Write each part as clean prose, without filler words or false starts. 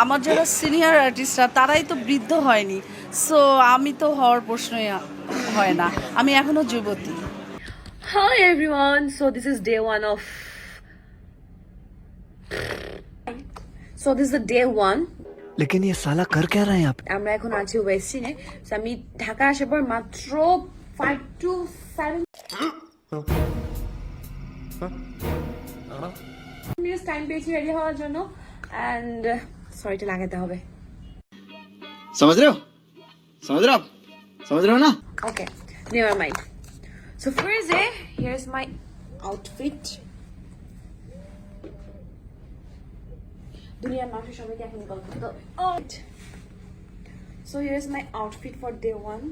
আমার যারা সিনিয়র আর্টিস্টরা তারাই তো বৃদ্ধ হয়নি, সো আমি তো হওয়ার প্রশ্নই হয় না, আমি এখনো যুবতী। Hi everyone, so this is day one of day one. लेकिन ये साला कर क्या रहा है यहाँ पे? আমরা এখন আছি ওয়েস্টিনে। সো আমি ঢাকা আসার পর মাত্র 5 to 7 মিনিটস টাইম পেয়েছি রেডি হওয়ার জন্য, এন্ড সরিটা লাগাতে হবে। समझ रहे हो आप समझ रहे हो ना? Okay, never mind. So first day, here's my outfit. দুনিয়ার মানুষের সবাইকে এখন গল্প করতে হবে। So here's my outfit for day one.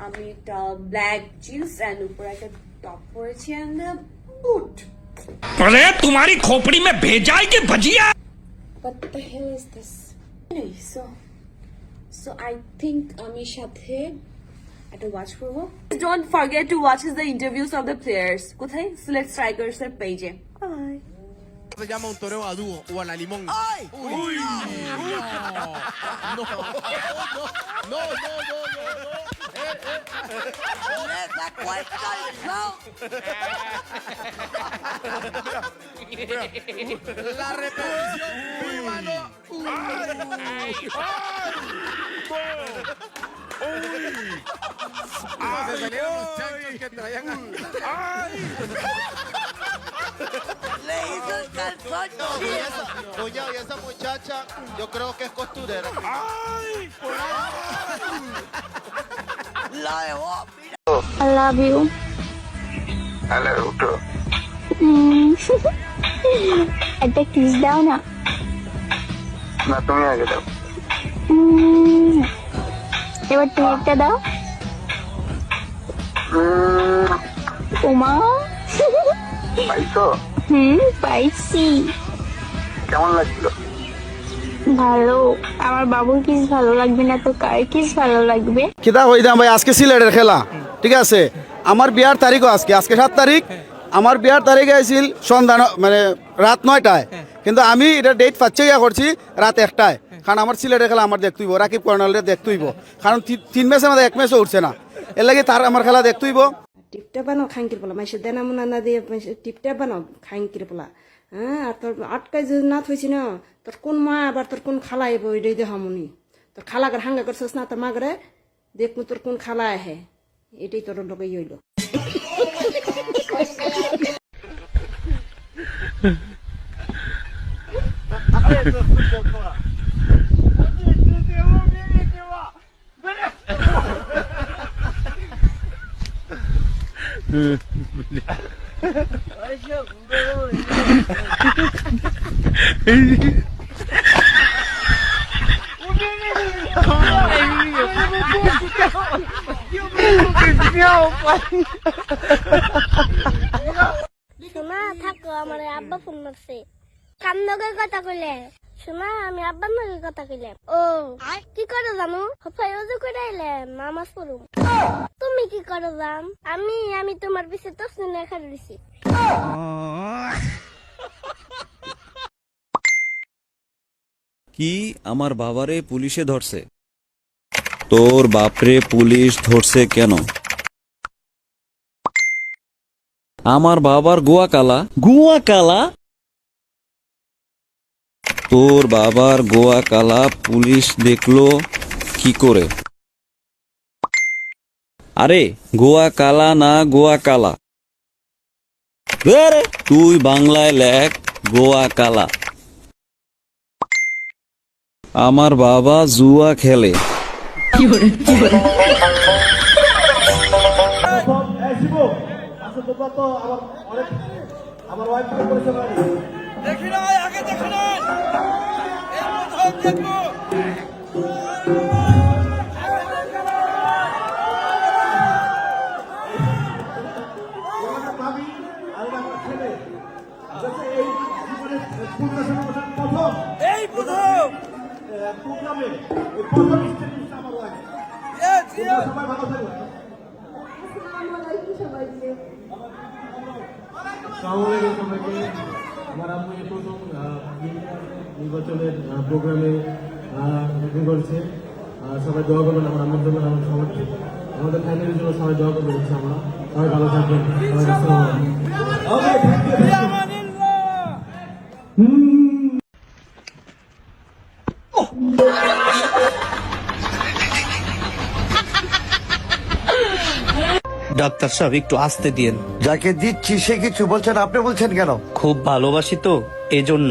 আমি একটা ব্ল্যাক জিন্স এন্ড উপরে একটা টপ পরেছি এন্ড বুট। अरे तुम्हारी खोपड़ी में भेजा है कि भजिया? What the hell is this? Anyway, so I think আমি সাথে একটা ওয়াচ করবো। Don't forget to watch the interviews of the players. কোথায়? Select Strikers এর পেজে। Bye. Se llama un toreo a dúo o a la limón. ¡Ay! ¡Uy! No. No. La repetición. ¡Viva no! Se salieron los chancos que traían. ¡Ay! Le hizo el calzón. Cuñado, y esa muchacha, yo creo que es costurera. ¡Ay! La dejó, mira. I love you. I love you too. একটা kiss দাও না। না, তুমি আগে দাও। এবার তুমি একটা দাও। ওমা পাইছো? পাইছি। কেমন লাগলো? ভালো। আমার বাবুর কিস ভালো লাগবে না তো কার কিস ভালো লাগবে? কিতা হইদাম ভাই, আজকে সিলেটের খেলা, ঠিক আছে? আমার বিয়ার তারিখও আজকে 7 তারিখ। আমার বিয়ার তারিখ আইছিল সন্ধ্যা মানে রাত 9টায়, কিন্তু আমি এটা ডেট পাচ্ছে করছি রাত 1টায়, কারণ আমার সিলেটের খেলা আমার দেখতে হইব, রাকিব কর্নালের দেখতে হইব, কারণ 3 ম্যাচের মধ্যে 1 ম্যাচও উঠছে না, এর লাগে তার আমার খেলা দেখতে হইব। টিপটা বানাও খাইঙ্কির পোলা, মাইসে দেনা মুনা না দিয়ে টিপটা বানাও খাইঙ্কির পোলা। হ্যাঁ, আর তোর আটকায় যদি না থইছি না, তোর কোন মা আবার তোর কোন খালা আইব এটাই দেহ মনি। তোর খালাগার হাঙ্গা করছিস না, তোর মাগরে দেখবো তোর কোন খালা আহে, এটাই তোর লোক হইল। শোনা থাকো, আমার আব্বা ফোন মারছে। কার নগের কথা কইলে? শোনা, আমি আব্বার নগের কথা কইলাম। ও কি করো জানো? ফাইজু করে আইলে নামাজ পড়ুম। তুমি কি করো জান? আমি তোমার পিছে তসলিম লেখা দিছি। কি আমার বাবারে পুলিশে ধরছে? তোর বাপরে পুলিশ ধরছে কেন? আমার বাবার গোয়া কালা? তোর বাবার গোয়া কালা পুলিশ দেখলো কি করে? আরে গোয়া কালা না গোয়া কালা। তুই বাংলায় লেখ গোয়া কালা। আমার বাবা জুয়া খেলে। সবাইকে আমার আম্মু প্রথম নির্বাচনের প্রোগ্রামে মিটিং করছে। সবাই দোয়া করবেন আমার আমার জন্য, আমার সবার আমাদের ফ্যামিলির জন্য সবাই দোয়া করবেন। আমরা সবাই ভালো থাকবেন। ডাক্তার সাহেব একটু আস্তে দিয়েন। যাকে দিচ্ছি সে কিছু বলছেন, আপনি বলছেন কেন? খুব ভালোবাসি তো এজন্য।